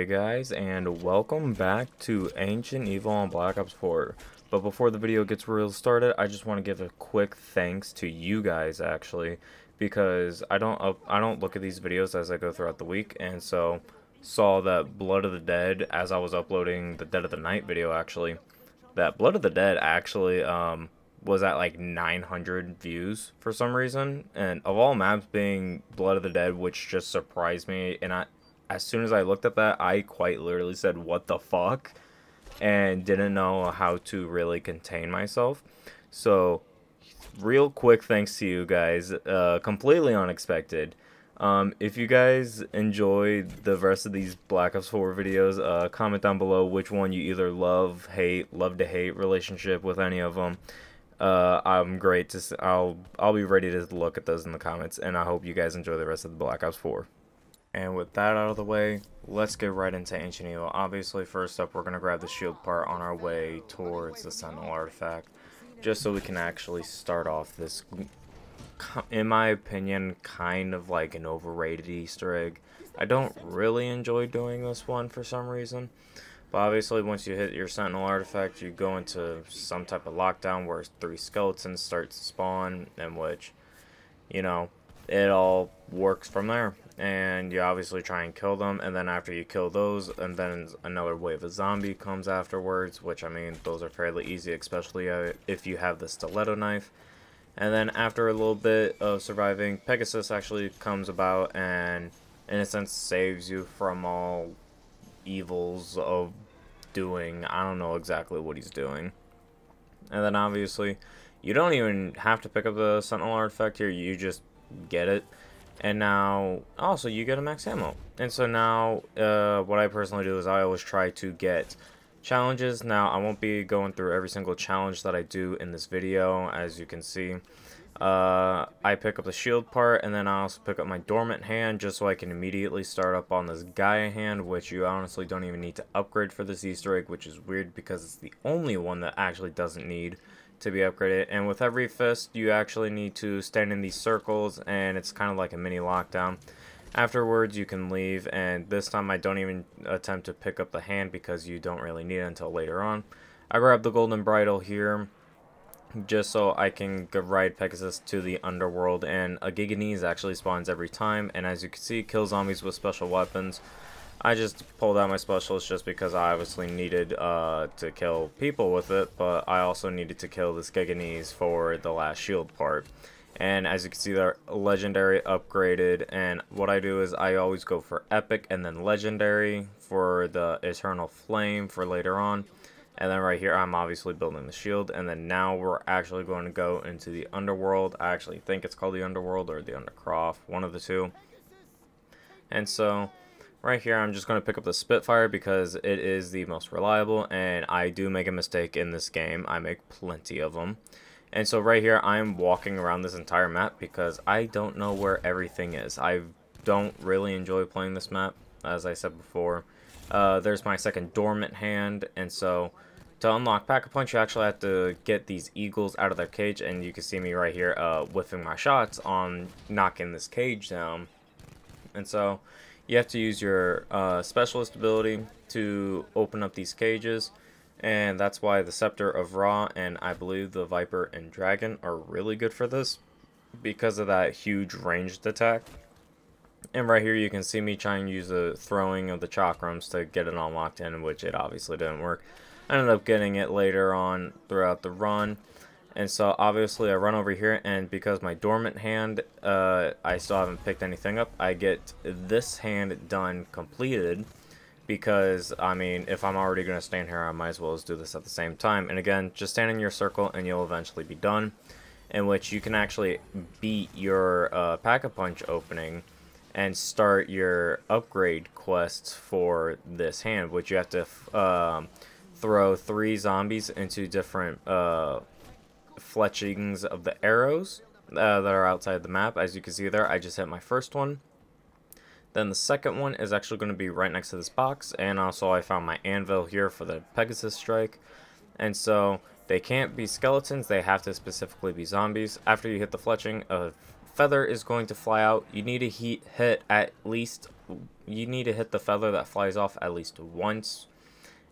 Hey guys, and welcome back to Ancient Evil on Black Ops 4. But before the video gets real started, I just want to give a quick thanks to you guys actually, because I don't look at these videos as I go throughout the week, and so saw that Blood of the Dead as I was uploading the Dead of the Night video actually. That Blood of the Dead actually was at like 900 views for some reason, and of all maps being Blood of the Dead, which just surprised me. And as soon as I looked at that, I quite literally said, what the fuck? And didn't know how to really contain myself. So, real quick thanks to you guys. Completely unexpected. If you guys enjoy the rest of these Black Ops 4 videos, comment down below which one you either love to hate relationship with any of them. I'll be ready to look at those in the comments, and I hope you guys enjoy the rest of the Black Ops 4. And with that out of the way, let's get right into Ancient Evil. Obviously, first up, we're going to grab the shield part on our way towards the Sentinel artifact, just so we can actually start off this, in my opinion, kind of like an overrated Easter egg. I don't really enjoy doing this one for some reason, but obviously once you hit your Sentinel artifact, you go into some type of lockdown where 3 skeletons start to spawn, in which, you know, it all works from there, and you obviously try and kill them, and then after you kill those, and then another wave of zombie comes afterwards, which, I mean, those are fairly easy, especially if you have the stiletto knife. And then after a little bit of surviving, Pegasus actually comes about and in a sense saves you from all evils of doing, I don't know exactly what he's doing. And then obviously you don't even have to pick up the Sentinel artifact here, you just get it, and now also you get a max ammo. And so now what I personally do is I always try to get challenges. Now I won't be going through every single challenge that I do in this video. As you can see, I pick up the shield part, and then I also pick up my dormant hand just so I can immediately start up on this Gaia hand, which you honestly don't even need to upgrade for this Easter egg, which is weird because it's the only one that actually doesn't need to be upgraded. And with every fist you actually need to stand in these circles, and it's kind of like a mini lockdown. Afterwards you can leave, and this time I don't even attempt to pick up the hand because you don't really need it until later on. I grab the golden bridle here just so I can ride Pegasus to the underworld, and a Giganese actually spawns every time, and as you can see, kill zombies with special weapons. I just pulled out my specialist just because I obviously needed to kill people with it, but I also needed to kill this Giganese for the last shield part. And as you can see, they're legendary upgraded, and what I do is I always go for epic and then legendary for the eternal flame for later on. And then right here I'm obviously building the shield, and then now we're actually going to go into the underworld. I actually think it's called the underworld or the undercroft, one of the two. And so right here I'm just going to pick up the Spitfire because it is the most reliable, and I do make a mistake in this game. I make plenty of them. And so right here I'm walking around this entire map because I don't know where everything is. I don't really enjoy playing this map, as I said before. There's my second dormant hand, and so to unlock Pack-a-Punch you actually have to get these eagles out of their cage, and you can see me right here whiffing my shots on knocking this cage down. And so you have to use your specialist ability to open up these cages, and that's why the Scepter of Ra and I believe the Viper and Dragon are really good for this because of that huge ranged attack. And right here you can see me trying to use the throwing of the chakrams to get it unlocked in, which it obviously didn't work. I ended up getting it later on throughout the run. And so obviously I run over here, and because my dormant hand, I still haven't picked anything up, I get this hand done completed. Because, I mean, if I'm already going to stand here, I might as well do this at the same time. And again, just stand in your circle and you'll eventually be done. In which you can actually beat your Pack-a-Punch opening and start your upgrade quests for this hand, which you have to throw 3 zombies into different fletchings of the arrows that are outside the map. As you can see there, I just hit my first one. Then the second one is actually going to be right next to this box, and also I found my anvil here for the Pegasus strike. And so they can't be skeletons, they have to specifically be zombies. After you hit the fletching, a feather is going to fly out. You need to hit at least you need to hit the feather that flies off at least once.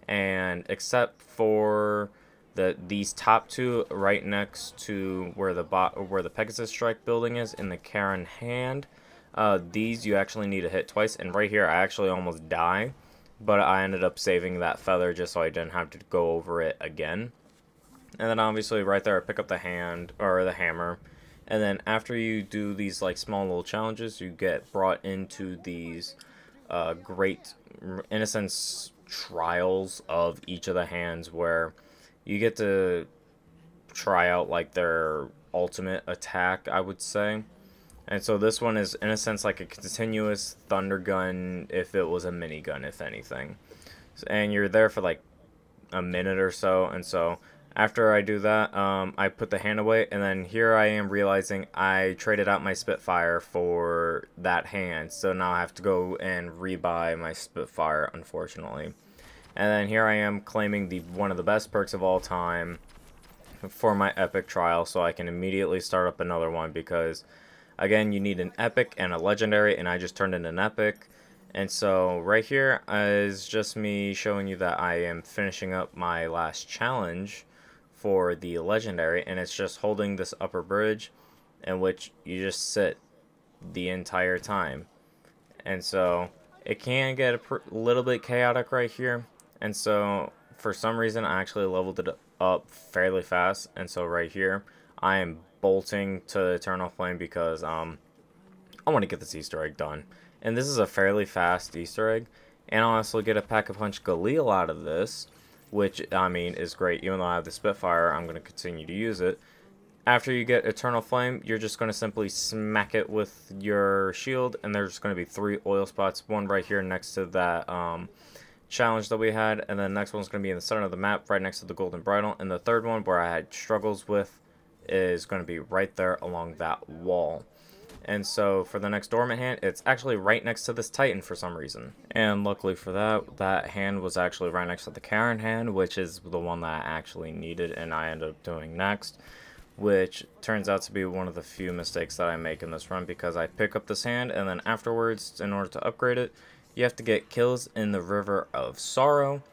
And except for these top two right next to where the Pegasus Strike building is in the Karen hand, these you actually need to hit twice. And right here I actually almost die, but I ended up saving that feather just so I didn't have to go over it again. And then obviously right there I pick up the hand or the hammer. And then after you do these like small little challenges, you get brought into these great, in a sense, trials of each of the hands where you get to try out like their ultimate attack, I would say. And so this one is in a sense like a continuous thunder gun if it was a minigun, if anything. And you're there for like a minute or so. And so after I do that, I put the hand away, and then here I am realizing I traded out my Spitfire for that hand, so now I have to go and rebuy my Spitfire, unfortunately. And then here I am claiming one of the best perks of all time for my epic trial, so I can immediately start up another one, because again, you need an epic and a legendary, and I just turned in an epic. And so right here is just me showing you that I am finishing up my last challenge for the legendary, and it's just holding this upper bridge in which you just sit the entire time. And so it can get a little bit chaotic right here, and so for some reason I actually leveled it up fairly fast. And so right here I am bolting to Eternal Flame because I want to get this Easter egg done, and this is a fairly fast Easter egg, and I'll also get a Pack-a-Punch Galil out of this, which, I mean, is great. Even though I have the Spitfire, I'm going to continue to use it. After you get Eternal Flame, you're just going to simply smack it with your shield, and there's going to be 3 oil spots. One right here next to that challenge that we had, and then the next one's going to be in the center of the map, right next to the Golden Bridle, and the third one, where I had struggles with, is going to be right there along that wall. And so for the next dormant hand, it's actually right next to this Titan for some reason. And luckily for that, that hand was actually right next to the Karen hand, which is the one that I actually needed and I ended up doing next. Which turns out to be one of the few mistakes that I make in this run, because I pick up this hand and then afterwards, in order to upgrade it, you have to get kills in the River of Sorrow.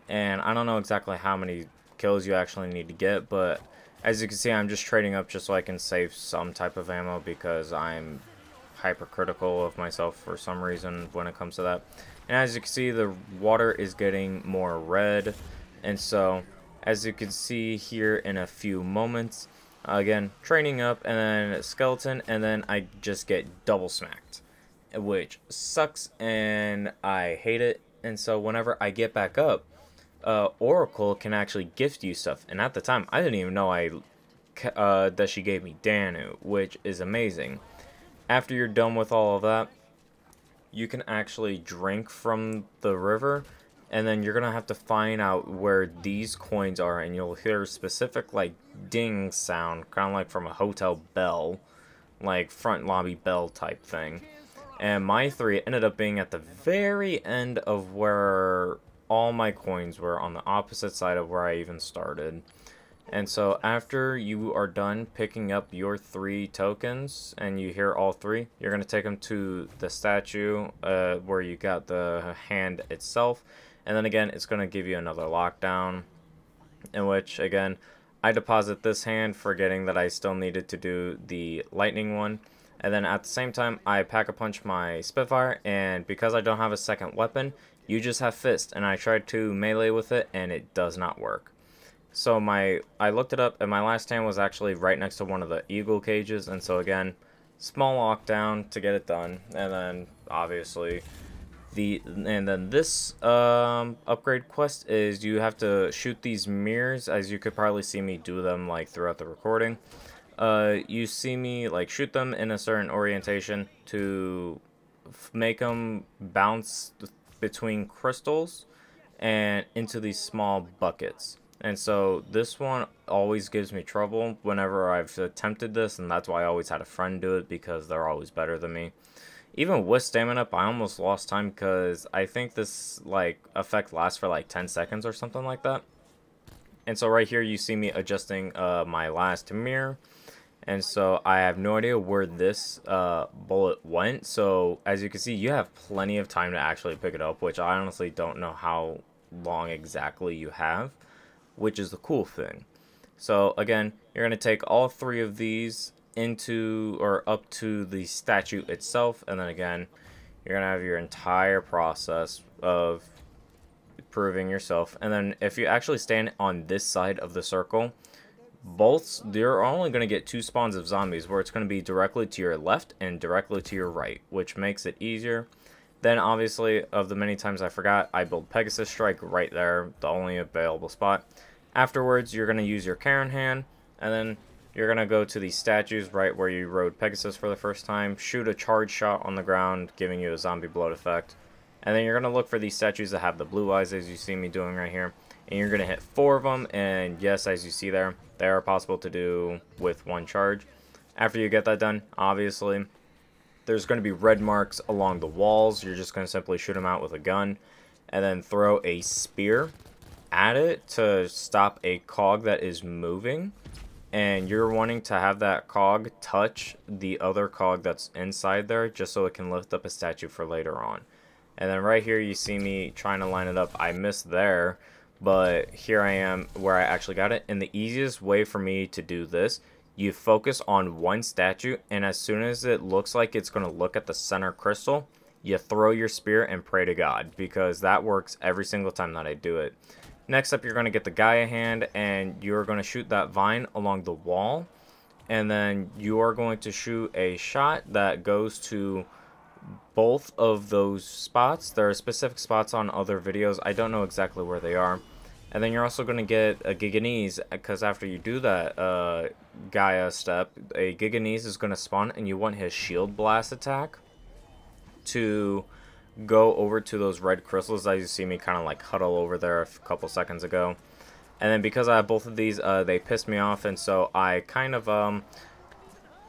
And I don't know exactly how many kills you actually need to get, but as you can see, I'm just trading up just so I can save some type of ammo, because I'm hypercritical of myself for some reason when it comes to that. And as you can see, the water is getting more red. And so, as you can see here in a few moments, again, training up, and then skeleton, and then I just get double smacked, which sucks, and I hate it. And so whenever I get back up, Oracle can actually gift you stuff, and at the time I didn't even know that she gave me Danu, which is amazing. After you're done with all of that, you can actually drink from the river, and then you're gonna have to find out where these coins are, and you'll hear a specific like ding sound, kind of like from a hotel bell, like front lobby bell type thing. And my 3 ended up being at the very end of where all my coins were, on the opposite side of where I even started. And so after you are done picking up your 3 tokens and you hear all 3, you're going to take them to the statue where you got the hand itself. And then again, it's going to give you another lockdown, in which again, I deposit this hand, forgetting that I still needed to do the lightning one. And then at the same time, I Pack-a-Punch my Spitfire, and because I don't have a second weapon, you just have Fist, and I tried to melee with it, and it does not work. So I looked it up, and my last hand was actually right next to one of the eagle cages, and so again, small lockdown to get it done. And then obviously this upgrade quest is you have to shoot these mirrors, as you could probably see me do them like throughout the recording. You see me like shoot them in a certain orientation to make them bounce between crystals and into these small buckets. And so this one always gives me trouble whenever I've attempted this, and that's why I always had a friend do it, because they're always better than me. Even with stamina up, I almost lost time, because I think this like effect lasts for like 10 seconds or something like that. And so right here you see me adjusting my last mirror. And so I have no idea where this bullet went. So as you can see, you have plenty of time to actually pick it up, which I honestly don't know how long exactly you have, which is the cool thing. So again, you're going to take all 3 of these into or up to the statue itself, and then again, you're going to have your entire process of proving yourself. And then if you actually stand on this side of the circle, you're only going to get 2 spawns of zombies, where it's going to be directly to your left and directly to your right, which makes it easier. Then obviously, of the many times I forgot, I build Pegasus Strike right there, the only available spot. Afterwards, you're going to use your Karen hand, and then you're going to go to these statues right where you rode Pegasus for the first time, shoot a charge shot on the ground, giving you a zombie bloat effect. And then you're going to look for these statues that have the blue eyes, as you see me doing right here. And you're going to hit 4 of them, and yes, as you see there, they are possible to do with 1 charge. After you get that done, obviously, there's going to be red marks along the walls. You're just going to simply shoot them out with a gun, and then throw a spear at it to stop a cog that is moving. And you're wanting to have that cog touch the other cog that's inside there, just so it can lift up a statue for later on. And then right here, you see me trying to line it up. I missed there, but here I am where I actually got it. And the easiest way for me to do this, you focus on one statue, and as soon as it looks like it's going to look at the center crystal, you throw your spear and pray to God, because that works every single time that I do it. Next up, you're going to get the Gaia hand, and you're going to shoot that vine along the wall, and then you are going to shoot a shot that goes to both of those spots. There are specific spots on other videos. I don't know exactly where they are. And then you're also going to get a Giganese, because after you do that Gaia step, a Giganese is going to spawn, and you want his shield blast attack to go over to those red crystals that you see me kind of like huddle over there a couple seconds ago. And then because I have both of these, they pissed me off, and so I kind of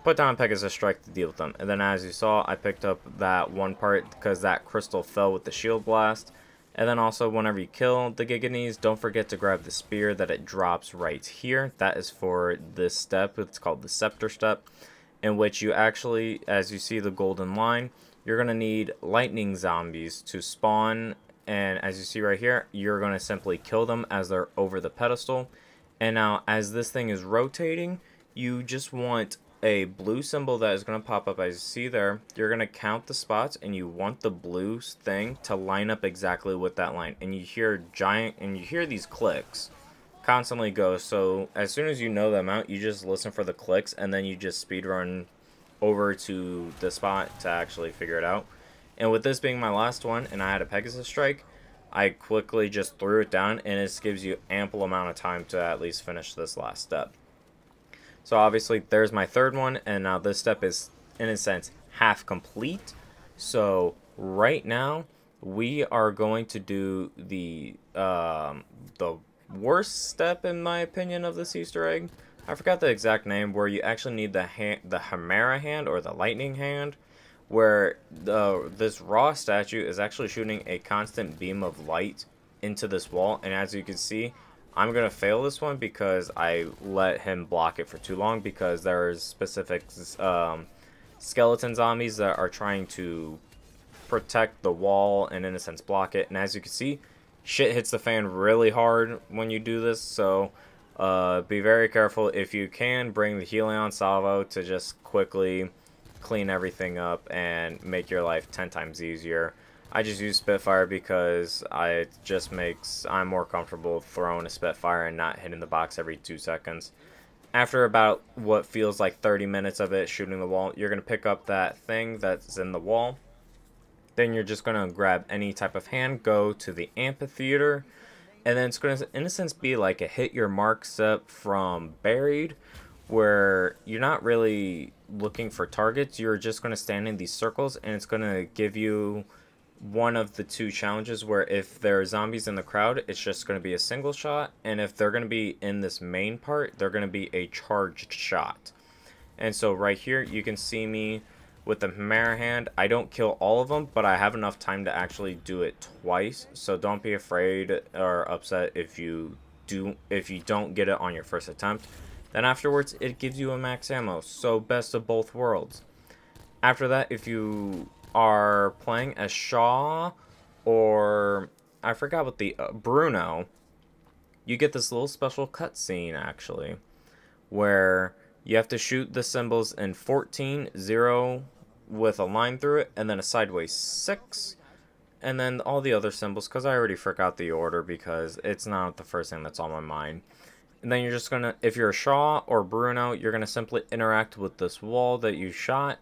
put down Pegasus Strike to deal with them. And then as you saw, I picked up that one part because that crystal fell with the shield blast. And then also, whenever you kill the Giganese, don't forget to grab the spear that it drops right here. That is for this step. It's called the Scepter step, in which you actually, as you see the golden line, you're going to need lightning zombies to spawn. And as you see right here, you're going to simply kill them as they're over the pedestal. And now, as this thing is rotating, you just want a blue symbol that is going to pop up as you see there. You're going to count the spots, and you want the blue thing to line up exactly with that line. And you hear these clicks constantly go. So as soon as you know the amount, you just listen for the clicks, and then you just speed run over to the spot to actually figure it out. And with this being my last one, and I had a Pegasus Strike, I quickly just threw it down, and this gives you ample amount of time to at least finish this last step. So obviously, there's my third one, and now this step is, in a sense, half complete. So right now, we are going to do the worst step, in my opinion, of this Easter egg. I forgot the exact name, where you actually need the Chimera hand, or the lightning hand, where this raw statue is actually shooting a constant beam of light into this wall. And as you can see, I'm going to fail this one because I let him block it for too long, because there's specific skeleton zombies that are trying to protect the wall and, in a sense, block it. And as you can see, shit hits the fan really hard when you do this, so be very careful. If you can, bring the Helion Salvo to just quickly clean everything up and make your life 10 times easier. I just use Spitfire because I'm more comfortable throwing a Spitfire and not hitting the box every 2 seconds. After about what feels like 30 minutes of it shooting the wall, you're going to pick up that thing that's in the wall. Then you're just going to grab any type of hand, go to the amphitheater, and then it's going to, in a sense, be like a hit your mark step from Buried, where you're not really looking for targets. You're just going to stand in these circles, and it's going to give you one of the 2 challenges, where if there are zombies in the crowd, it's just going to be a single shot, and if they're going to be in this main part, they're going to be a charged shot. And so right here, you can see me with the Chimera hand. I don't kill all of them, but I have enough time to actually do it twice, so don't be afraid or upset if you don't get it on your first attempt. Then afterwards, it gives you a max ammo, so best of both worlds. After that, if you are playing as Shaw or I forgot what the Bruno, you get this little special cutscene actually, where you have to shoot the symbols in 14, 0 with a line through it, and then a sideways 6, and then all the other symbols, because I already forgot the order because it's not the first thing that's on my mind. And then you're just gonna, if you're a Shaw or Bruno, you're gonna simply interact with this wall that you shot,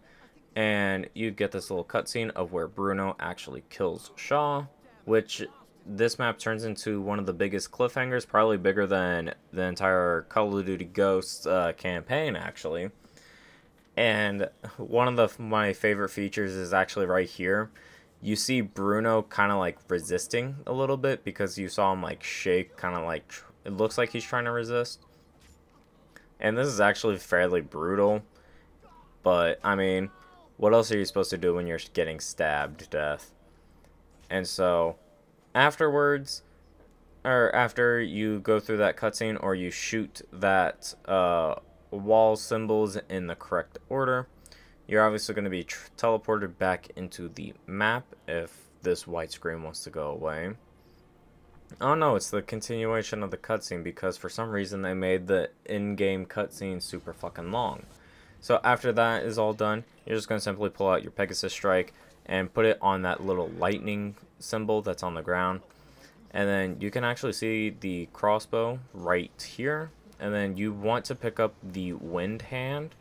and you get this little cutscene of where Bruno actually kills Shaw, which this map turns into one of the biggest cliffhangers, probably bigger than the entire Call of Duty Ghosts campaign, actually. And one of my favorite features is actually right here. You see Bruno kind of like resisting a little bit because you saw him like shake, kind of like, it looks like he's trying to resist. And this is actually fairly brutal, but I mean, what else are you supposed to do when you're getting stabbed to death? And so afterwards, or after you go through that cutscene or you shoot that wall symbols in the correct order, you're obviously going to be teleported back into the map if this white screen wants to go away. Oh no, it's the continuation of the cutscene because for some reason they made the in-game cutscene super fucking long. So after that is all done, you're just going to simply pull out your Pegasus Strike and put it on that little lightning symbol that's on the ground. And then you can actually see the crossbow right here. And then you want to pick up the Wind Hand,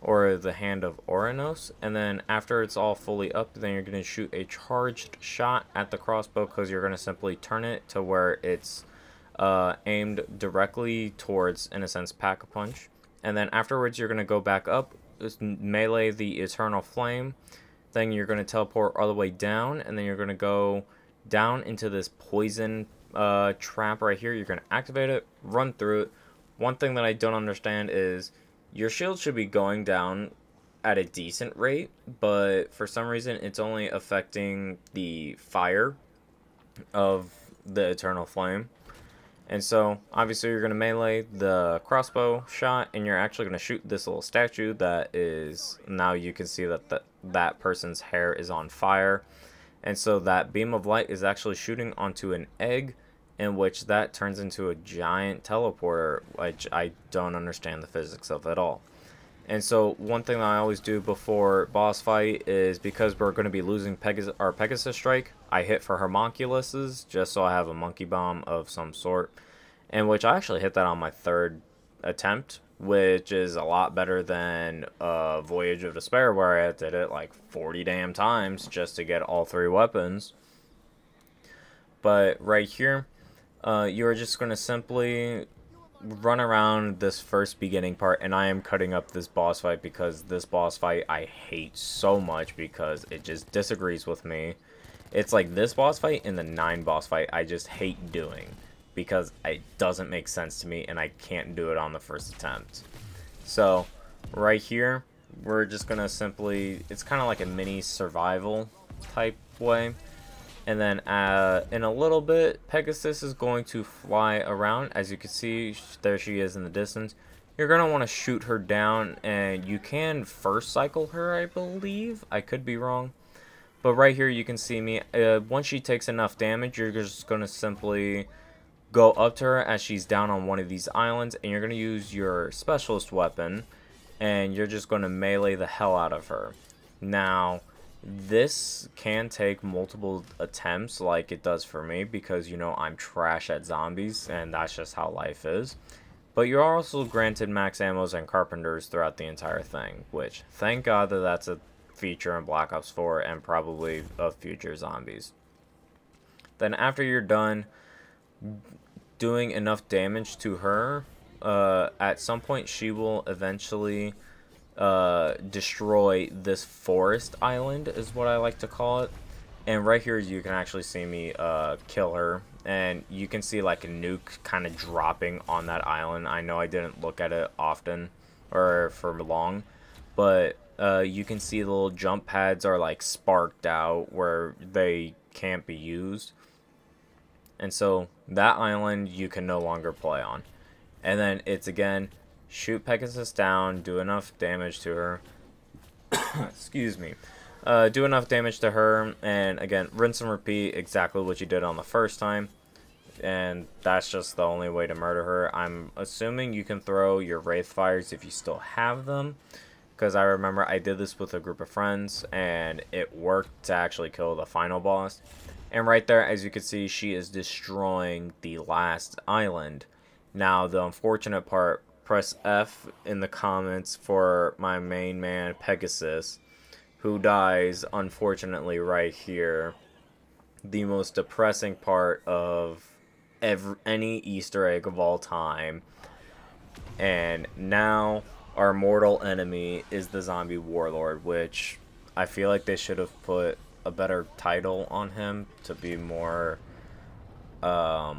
or the Hand of Oranos. And then after it's all fully up, then you're going to shoot a charged shot at the crossbow, because you're going to simply turn it to where it's aimed directly towards, in a sense, Pack-a-Punch. And then afterwards, you're going to go back up, melee the Eternal Flame. Then you're going to teleport all the way down, and then you're going to go down into this poison trap right here. You're going to activate it, run through it. One thing that I don't understand is your shield should be going down at a decent rate, but for some reason it's only affecting the fire of the Eternal Flame. And so obviously you're going to melee the crossbow shot, and you're actually going to shoot this little statue that is, now you can see that that person's hair is on fire. And so that beam of light is actually shooting onto an egg, in which that turns into a giant teleporter, which I don't understand the physics of at all. And so one thing that I always do before boss fight is, because we're going to be losing our Pegasus Strike, I hit for homunculuses just so I have a monkey bomb of some sort, and which I actually hit that on my third attempt, which is a lot better than Voyage of Despair, where I did it like 40 damn times just to get all 3 weapons. But right here, you're just going to simply run around this first beginning part, and I am cutting up this boss fight because this boss fight I hate so much because it just disagrees with me. It's like this boss fight and the 9 boss fight I just hate doing because it doesn't make sense to me and I can't do it on the first attempt. So right here, we're just going to simply, it's kind of like a mini survival type way. And then in a little bit, Pegasus is going to fly around. As you can see, there she is in the distance. You're going to want to shoot her down, and you can first cycle her, I believe. I could be wrong. But right here, you can see me. Once she takes enough damage, you're just going to simply go up to her as she's down on one of these islands, and you're going to use your specialist weapon, and you're just going to melee the hell out of her. Now, this can take multiple attempts like it does for me because, you know, I'm trash at zombies and that's just how life is. But you're also granted max ammos and carpenters throughout the entire thing, which thank God that that's a feature in Black Ops 4 and probably of future zombies. Then after you're done doing enough damage to her, at some point she will eventually destroy this forest island, is what I like to call it. And right here you can actually see me kill her, and you can see like a nuke kind of dropping on that island. I know I didn't look at it often or for long, but you can see the little jump pads are like sparked out where they can't be used, and so that island you can no longer play on. And then it's again shoot Pegasus down, do enough damage to her. Excuse me. Do enough damage to her, and again, rinse and repeat exactly what you did on the first time. And that's just the only way to murder her. I'm assuming you can throw your Wraith Fires if you still have them, because I remember I did this with a group of friends, and it worked to actually kill the final boss. And right there, as you can see, she is destroying the last island. Now, the unfortunate part, press F in the comments for my main man, Pegasus, who dies, unfortunately, right here. The most depressing part of any Easter egg of all time. And now, our mortal enemy is the Zombie Warlord, which I feel like they should have put a better title on him to be more, they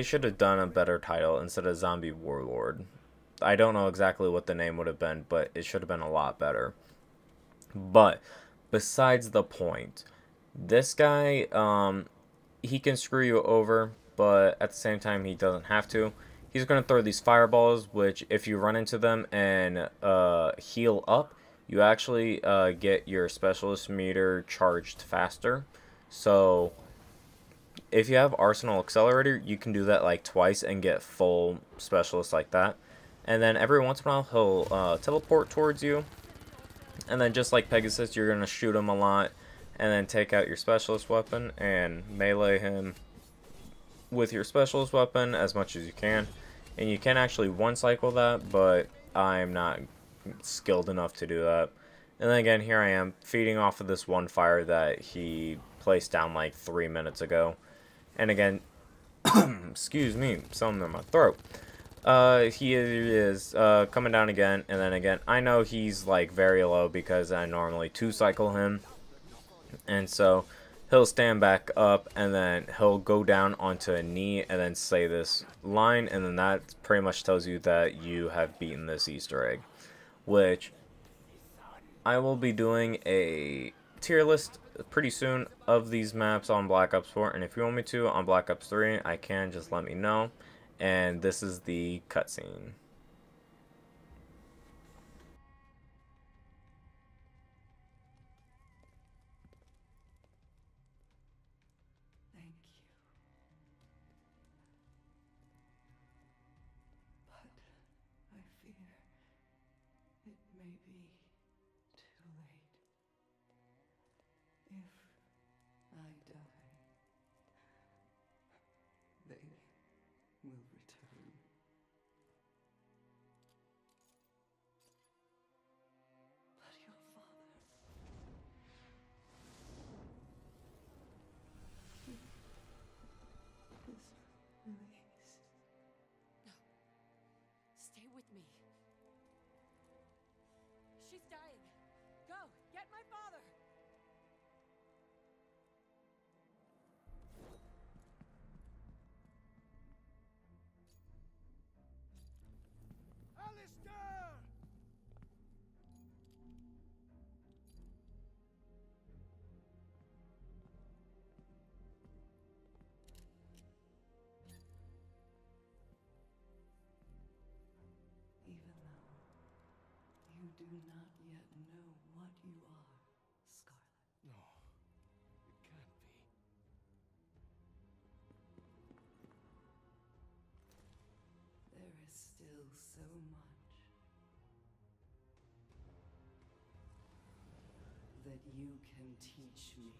should have done a better title instead of Zombie Warlord. I don't know exactly what the name would have been, but it should have been a lot better. But besides the point, this guy, he can screw you over, but at the same time, he doesn't have to. He's going to throw these fireballs, which if you run into them and heal up, you actually get your specialist meter charged faster. So if you have Arsenal Accelerator, you can do that like twice and get full specialist like that. And then every once in a while, he'll teleport towards you. And then just like Pegasus, you're going to shoot him a lot. And then take out your specialist weapon and melee him with your specialist weapon as much as you can. And you can actually one-cycle that, but I'm not skilled enough to do that. And then again, here I am, feeding off of this one fire that he placed down like 3 minutes ago. And again, excuse me, something in my throat. He is coming down again, and then again, I know he's like very low because I normally two-cycle him. And so he'll stand back up, and then he'll go down onto a knee and then say this line, and then that pretty much tells you that you have beaten this Easter egg. Which I will be doing a tier list pretty soon of these maps on Black Ops 4, and if you want me to on Black Ops 3, I can, just let me know. And this is the cutscene. Stay with me. She's dying. Go, get my father. Alistair! Even though you do not yet know what you are, Scarlet. No, it can't be. There is still so much that you can teach me.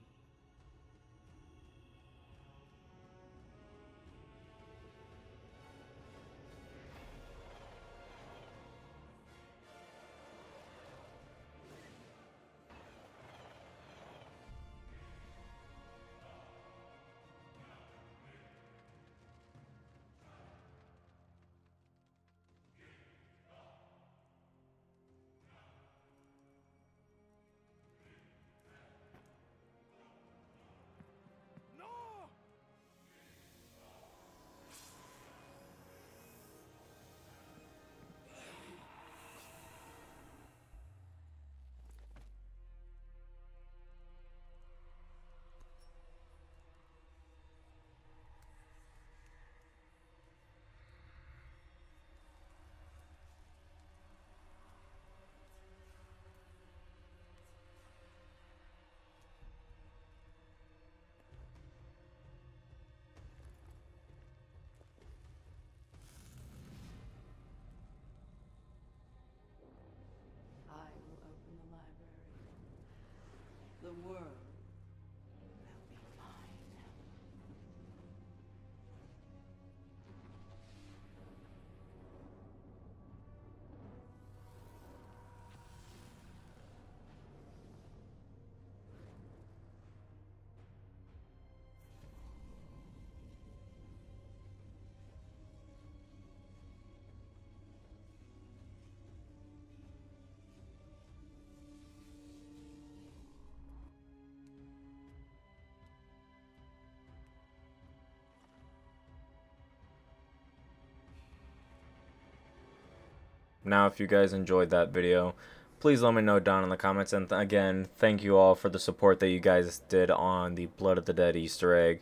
Now, if you guys enjoyed that video, please let me know down in the comments. And again, thank you all for the support that you guys did on the Blood of the Dead Easter egg.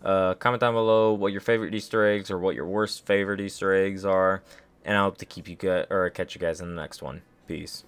Comment down below what your favorite Easter eggs or what your worst favorite Easter eggs are. And I hope to catch you guys in the next one. Peace.